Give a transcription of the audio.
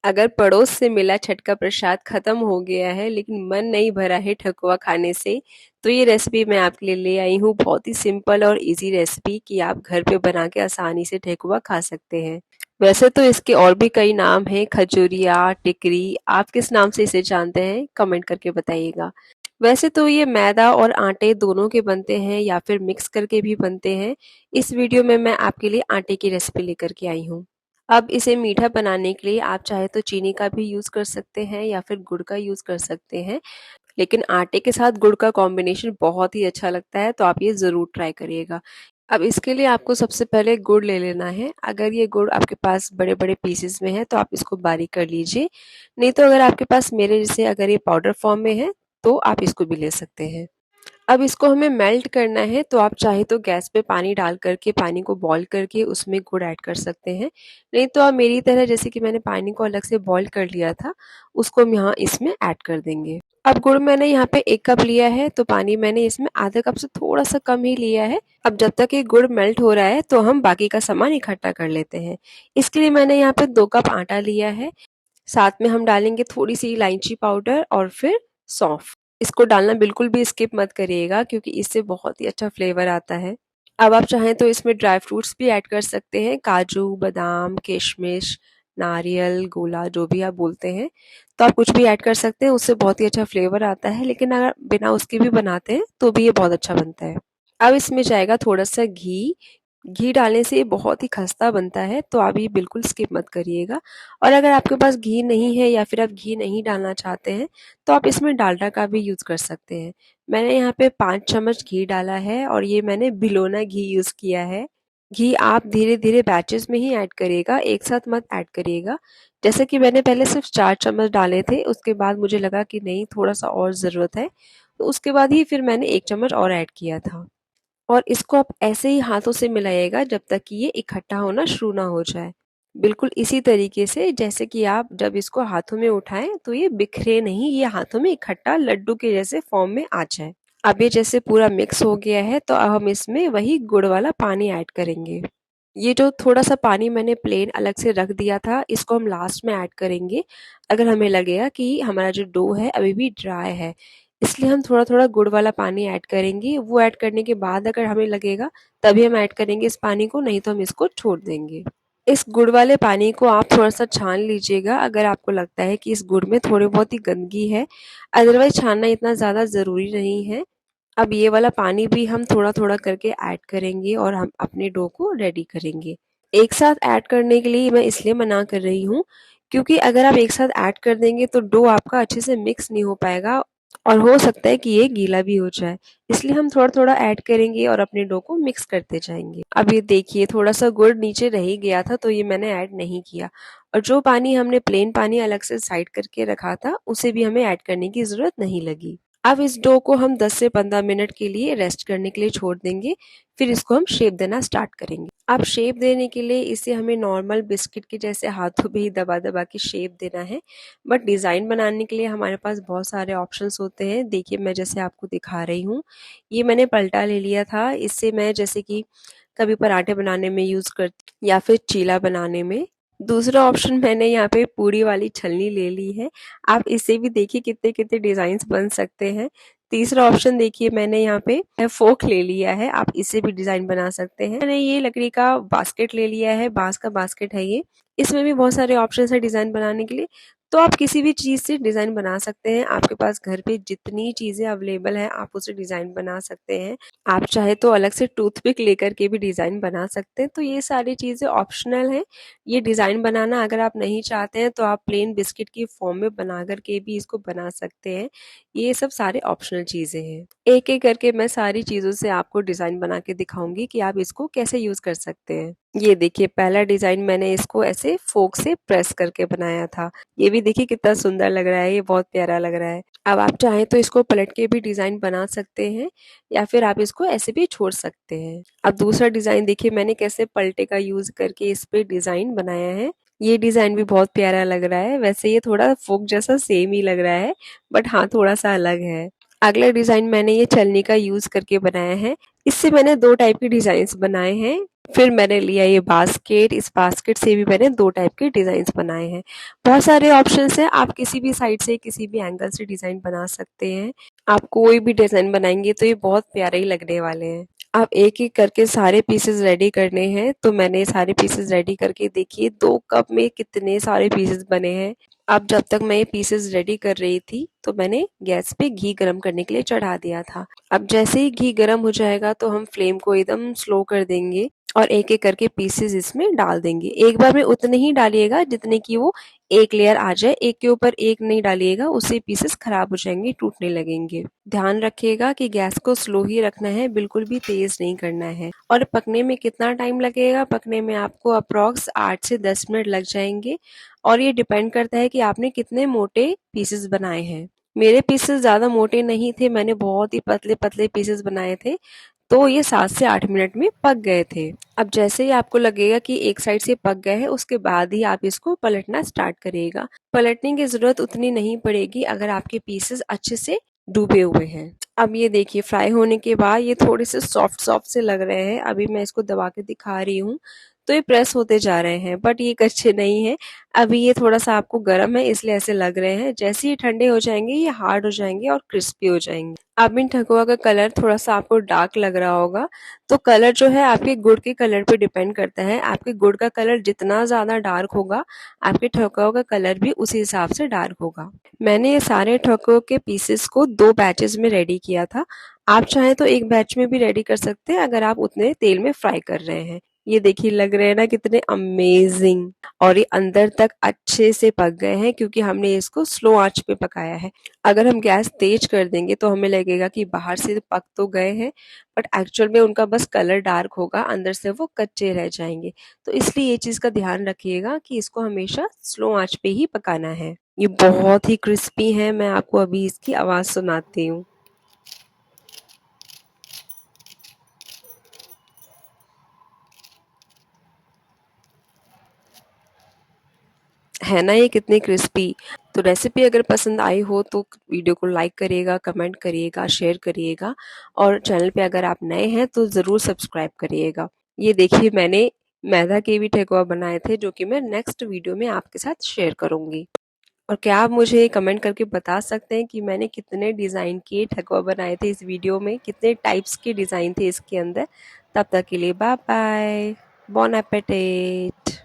अगर पड़ोस से मिला छठ का प्रसाद खत्म हो गया है लेकिन मन नहीं भरा है ठकुआ खाने से, तो ये रेसिपी मैं आपके लिए ले आई हूँ। बहुत ही सिंपल और इजी रेसिपी कि आप घर पे बना के आसानी से ठकुआ खा सकते हैं। वैसे तो इसके और भी कई नाम हैं, खजूरिया, टिकरी। आप किस नाम से इसे जानते हैं? कमेंट करके बताइएगा। वैसे तो ये मैदा और आटे दोनों के बनते हैं या फिर मिक्स करके भी बनते हैं। इस वीडियो में मैं आपके लिए आटे की रेसिपी लेकर के आई हूँ। अब इसे मीठा बनाने के लिए आप चाहे तो चीनी का भी यूज़ कर सकते हैं या फिर गुड़ का यूज़ कर सकते हैं। लेकिन आटे के साथ गुड़ का कॉम्बिनेशन बहुत ही अच्छा लगता है, तो आप ये ज़रूर ट्राई करिएगा। अब इसके लिए आपको सबसे पहले गुड़ ले लेना है। अगर ये गुड़ आपके पास बड़े-बड़े पीसेस में है तो आप इसको बारीक कर लीजिए। नहीं तो अगर आपके पास मेरे जैसे अगर ये पाउडर फॉर्म में है तो आप इसको भी ले सकते हैं। अब इसको हमें मेल्ट करना है, तो आप चाहे तो गैस पे पानी डाल करके पानी को बॉईल करके उसमें गुड़ ऐड कर सकते हैं। नहीं तो आप मेरी तरह जैसे कि मैंने पानी को अलग से बॉईल कर लिया था, उसको हम यहाँ इसमें ऐड कर देंगे। अब गुड़ मैंने यहाँ पे 1 कप लिया है, तो पानी मैंने इसमें आधा कप से थोड़ा-सा कम ही लिया है। अब जब तक ये गुड़ मेल्ट हो रहा है, तो हम बाकी का सामान इकट्ठा कर लेते हैं। इसके लिए मैंने यहाँ पे 2 कप आटा लिया है। साथ में हम डालेंगे थोड़ी-सी इलायची पाउडर और फिर सौंफ। इसको डालना बिल्कुल भी स्किप मत करिएगा क्योंकि इससे बहुत ही अच्छा फ्लेवर आता है। अब आप चाहें तो इसमें ड्राई फ्रूट्स भी ऐड कर सकते हैं, काजू, बादाम, किशमिश, नारियल, गोला जो भी आप बोलते हैं, तो आप कुछ भी ऐड कर सकते हैं, उससे बहुत ही अच्छा फ्लेवर आता है। लेकिन अगर बिना उसके भी बनाते हैं, तो भी ये बहुत अच्छा बनता है। अब इसमें जाएगा थोड़ा-सा घी। घी डालने से ये बहुत ही खस्ता बनता है, तो आप ये बिल्कुल स्किप मत करिएगा। और अगर आपके पास घी नहीं है या फिर आप घी नहीं डालना चाहते हैं, तो आप इसमें डालडा का भी यूज़ कर सकते हैं। मैंने यहाँ पे 5 चम्मच घी डाला है और ये मैंने बिलोना घी यूज़ किया है। घी आप धीरे-धीरे बैचेज़ में ही ऐड करिएगा, एक साथ मत ऐड करिएगा। जैसे कि मैंने पहले सिर्फ़ 4 चम्मच डाले थे, उसके बाद मुझे लगा कि नहीं थोड़ा-सा और ज़रूरत है, तो उसके बाद ही फिर मैंने 1 चम्मच और ऐड किया था। और इसको आप ऐसे ही हाथों से मिलाइएगा जब तक कि ये इकट्ठा होना शुरू ना हो जाए। बिल्कुल इसी तरीके से जैसे कि आप जब इसको हाथों में उठाएँ तो ये बिखरे नहीं, ये हाथों में इकट्ठा लड्डू के जैसे फॉर्म में आ जाए। अब ये जैसे पूरा मिक्स हो गया है तो अब हम इसमें वही गुड़ वाला पानी ऐड करेंगे। ये जो थोड़ा-सा पानी मैंने प्लेन अलग से रख दिया था, इसको हम लास्ट में ऐड करेंगे, अगर हमें लगेगा कि हमारा जो डो है अभी भी ड्राई है। इसलिए हम थोड़ा-थोड़ा गुड़ वाला पानी ऐड करेंगे, वो ऐड करने के बाद अगर हमें लगेगा तभी हम ऐड करेंगे इस पानी को, नहीं तो हम इसको छोड़ देंगे। इस गुड़ वाले पानी को आप थोड़ा-सा छान लीजिएगा अगर आपको लगता है कि इस गुड़ में थोड़ी बहुत ही गंदगी है, अदरवाइज़ छानना इतना ज़्यादा ज़रूरी नहीं है। अब ये वाला पानी भी हम थोड़ा-थोड़ा करके ऐड करेंगे और हम अपने डो को रेडी करेंगे। एक साथ ऐड करने के लिए मैं इसलिए मना कर रही हूँ, क्योंकि अगर आप एक साथ ऐड कर देंगे तो डो आपका अच्छे से मिक्स नहीं हो पाएगा और हो सकता है कि ये गीला भी हो जाए। इसलिए हम थोड़ा-थोड़ा ऐड करेंगे और अपने डो को मिक्स करते जाएँगे। अब ये देखिए थोड़ा-सा गुड़ नीचे रह ही गया था तो ये मैंने ऐड नहीं किया और जो पानी हमने प्लेन पानी अलग से साइड करके रखा था, उसे भी हमें ऐड करने की ज़रूरत नहीं लगी। अब इस डो को हम 10 से 15 मिनट के लिए रेस्ट करने के लिए छोड़ देंगे, फिर इसको हम शेप देना स्टार्ट करेंगे। अब शेप देने के लिए इसे हमें नॉर्मल बिस्किट के जैसे हाथों पे ही दबा-दबा के शेप देना है, बट डिज़ाइन बनाने के लिए हमारे पास बहुत सारे ऑप्शंस होते हैं। देखिए मैं जैसे आपको दिखा रही हूँ, ये मैंने पलटा ले लिया था, इससे मैं जैसे कि कभी पराठे बनाने में यूज़ कर या फिर चीला बनाने में। दूसरा ऑप्शन मैंने यहाँ पे पूड़ी वाली छलनी ले ली है। आप इससे भी देखिए कितने-कितने डिज़ाइन्स बन सकते हैं। तीसरा ऑप्शन देखिए मैंने यहाँ पे फ़ोर्क ले लिया है, आप इससे भी डिज़ाइन बना सकते हैं। मैंने ये लकड़ी का बास्केट ले लिया है, बाँस का बास्केट है ये। इसमें भी बहुत सारे ऑप्शंस हैं डिज़ाइन बनाने के लिए, तो आप किसी भी चीज़ से डिज़ाइन बना सकते हैं। आपके पास घर पे जितनी चीज़ें अवेलेबल हैं, आप उससे डिज़ाइन बना सकते हैं। आप चाहे तो अलग से टूथपिक लेकर के भी डिज़ाइन बना सकते हैं, तो ये सारी चीज़ें ऑप्शनल हैं। ये डिज़ाइन बनाना अगर आप नहीं चाहते हैं तो आप प्लेन बिस्किट की फॉर्म में बना कर के भी इसको बना सकते हैं। ये सब सारे ऑप्शनल चीज़ें हैं। एक-एक करके मैं सारी चीज़ों से आपको डिज़ाइन बना के दिखाऊँगी कि आप इसको कैसे यूज़ कर सकते हैं। ये देखिए पहला डिज़ाइन मैंने इसको ऐसे फ़ोर्क से प्रेस करके बनाया था। ये भी देखिए कितना सुंदर लग रहा है, ये बहुत प्यारा लग रहा है। अब आप चाहें तो इसको पलट के भी डिज़ाइन बना सकते हैं या फिर आप इसको ऐसे भी छोड़ सकते हैं। अब दूसरा डिज़ाइन देखिए मैंने कैसे पलटे का यूज़ करके इस पे डिज़ाइन बनाया है। ये डिज़ाइन भी बहुत प्यारा लग रहा है। वैसे ये थोड़ा फ़ोक जैसा सेम ही लग रहा है, बट हाँ, थोड़ा-सा अलग है। अगला डिज़ाइन मैंने ये छलनी का यूज़ करके बनाया है। इससे मैंने 2 टाइप के डिज़ाइन्स बनाए हैं। फिर मैंने लिया ये बास्केट, इस बास्केट से भी मैंने 2 टाइप के डिज़ाइन्स बनाए हैं। बहुत सारे ऑप्शंस हैं, आप किसी भी साइड से, किसी भी एंगल से डिज़ाइन बना सकते हैं। आप कोई भी डिज़ाइन बनाएँगे तो ये बहुत प्यारे ही लगने वाले हैं। आप एक-एक करके सारे पीसेस रेडी करने हैं, तो मैंने सारे पीसेस रेडी करके देखिए 2 कप में कितने सारे पीसेस बने हैं। अब जब तक मैं ये पीसेस रेडी कर रही थी, तो मैंने गैस पे घी गरम करने के लिए चढ़ा दिया था। अब जैसे ही घी गरम हो जाएगा तो हम फ्लेम को एकदम स्लो कर देंगे और एक-एक करके पीसेस इसमें डाल देंगे। एक बार में उतने ही डालिएगा जितने की वो एक लेयर आ जाए, एक के ऊपर एक नहीं डालिएगा, उससे पीसेस खराब हो जाएंगे, टूटने लगेंगे। ध्यान रखिएगा कि गैस को स्लो ही रखना है, बिल्कुल भी तेज नहीं करना है। और पकने में कितना टाइम लगेगा? पकने में आपको अप्रॉक्स 8 से 10 मिनट लग जाएंगे और ये डिपेंड करता है कि आपने कितने मोटे पीसेस बनाए हैं। मेरे पीसेस ज़्यादा मोटे नहीं थे, मैंने बहुत ही पतले-पतले पीसेस बनाए थे, तो ये 7 से 8 मिनट में पक गए थे। अब जैसे ही आपको लगेगा कि एक साइड से पक गए हैं, उसके बाद ही आप इसको पलटना स्टार्ट करिएगा। पलटने की ज़रूरत उतनी नहीं पड़ेगी अगर आपके पीसेस अच्छे से डूबे हुए हैं। अब ये देखिए फ्राई होने के बाद ये थोड़े से सॉफ्ट-सॉफ्ट से लग रहे हैं। अभी मैं इसको दबा के दिखा रही हूँ, तो ये प्रेस होते जा रहे हैं, बट ये कच्चे नहीं हैं। अभी ये थोड़ा-सा आपको गर्म है इसलिए ऐसे लग रहे हैं। जैसे ही ठंडे हो जाएँगे ये हार्ड हो जाएँगे और क्रिस्पी हो जाएँगे। अब इन ठकुआ का कलर थोड़ा-सा आपको डार्क लग रहा होगा, तो कलर जो है आपके गुड़ के कलर पे डिपेंड करता है। आपके गुड़ का कलर जितना ज़्यादा डार्क होगा, आपके ठकुआ का कलर भी उसी हिसाब से डार्क होगा। मैंने ये सारे ठकुआ के पीसेस को 2 बैचेज़ में रेडी किया था। आप चाहें तो 1 बैच में भी रेडी कर सकते हैं अगर आप उतने तेल में फ्राई कर रहे हैं। ये देखिए लग रहे हैं ना कितने अमेज़िंग, और ये अंदर तक अच्छे से पक गए हैं क्योंकि हमने इसको स्लो आँच पे पकाया है। अगर हम गैस तेज कर देंगे तो हमें लगेगा कि बाहर से पक तो गए हैं, बट एक्चुअल में उनका बस कलर डार्क होगा, अंदर से वो कच्चे रह जाएँगे। तो इसलिए ये चीज़ का ध्यान रखिएगा कि इसको हमेशा स्लो आँच पे ही पकाना है। ये बहुत ही क्रिस्पी हैं, मैं आपको अभी इसकी आवाज़ सुनाती हूँ। है ना ये कितने क्रिस्पी। तो रेसिपी अगर पसंद आई हो तो वीडियो को लाइक करिएगा, कमेंट करिएगा, शेयर करिएगा और चैनल पे अगर आप नए हैं तो ज़रूर सब्सक्राइब करिएगा। ये देखिए मैंने मैदा के भी ठेकुआ बनाए थे जो कि मैं नेक्स्ट वीडियो में आपके साथ शेयर करूँगी। और क्या आप मुझे कमेंट करके बता सकते हैं कि मैंने कितने डिज़ाइन के ठेकुआ बनाए थे इस वीडियो में, कितने टाइप्स के डिज़ाइन थे इसके अंदर? तब तक के लिए बाय बाय, बॉन एपेटाइट।